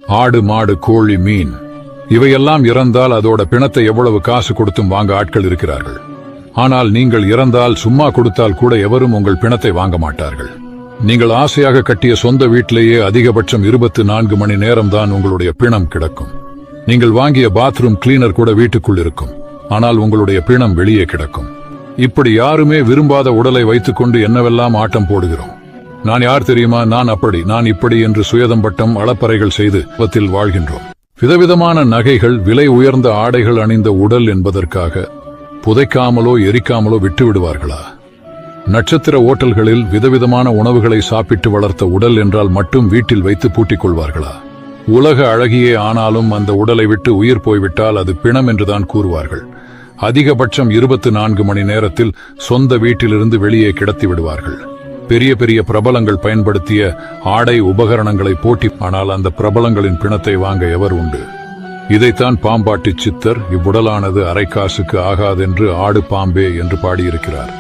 ஆடு, மாடு, கோழி, மீன் இவையெல்லாம் இறந்தால் அதோட பிணத்தை எவ்வளவு காசு கொடுத்தும் வாங்க ஆட்கள் இருக்கிறார்கள். ஆனால் நீங்கள் இறந்தால் சும்மா கொடுத்தால் கூட எவரும் உங்கள் பிணத்தை வாங்க மாட்டார்கள். நீங்கள் ஆசையாக கட்டிய சொந்த வீட்டிலேயே அதிகபட்சம் 24 மணி நேரம்தான் உங்களுடைய பிணம் கிடக்கும். நீங்கள் வாங்கிய பாத்ரூம் கிளீனர் கூட வீட்டுக்குள் இருக்கும், ஆனால் உங்களுடைய பிணம் வெளியே கிடக்கும். இப்படி யாருமே விரும்பாத உடலை வைத்துக்கொண்டு என்னவெல்லாம் ஆட்டம் போடுகிறோம். நான் யார் தெரியுமா, நான் அப்படி, நான் இப்படி என்று சுயதம்பட்டம் அளப்பறைகள் செய்து விபத்தில் வாழ்கின்றோம். விதவிதமான நகைகள், விலை உயர்ந்த ஆடைகள் அணிந்த உடல் என்பதற்காக புதைக்காமலோ எரிக்காமலோ விட்டு விடுவார்களா? நட்சத்திர ஓட்டல்களில் விதவிதமான உணவுகளை சாப்பிட்டு வளர்த்த உடல் என்றால் மட்டும் வீட்டில் வைத்து பூட்டிக் கொள்வார்களா? உலக அழகியே ஆனாலும் அந்த உடலை விட்டு உயிர் போய்விட்டால் அது பிணம் என்றுதான் கூறுவார்கள். அதிகபட்சம் 24 மணி நேரத்தில் சொந்த வீட்டிலிருந்து வெளியே கிடத்தி விடுவார்கள். பெரிய பெரிய பிரபலங்கள் பயன்படுத்திய ஆடை உபகரணங்களை போட்டி, ஆனால் அந்த பிரபலங்களின் பிணத்தை வாங்க எவர் உண்டு? இதைத்தான் பாம்பாட்டி சித்தர் இவ்வுடலானது அரைக்காசுக்கு ஆகாதென்று ஆடு பாம்பே என்று பாடியிருக்கிறார்.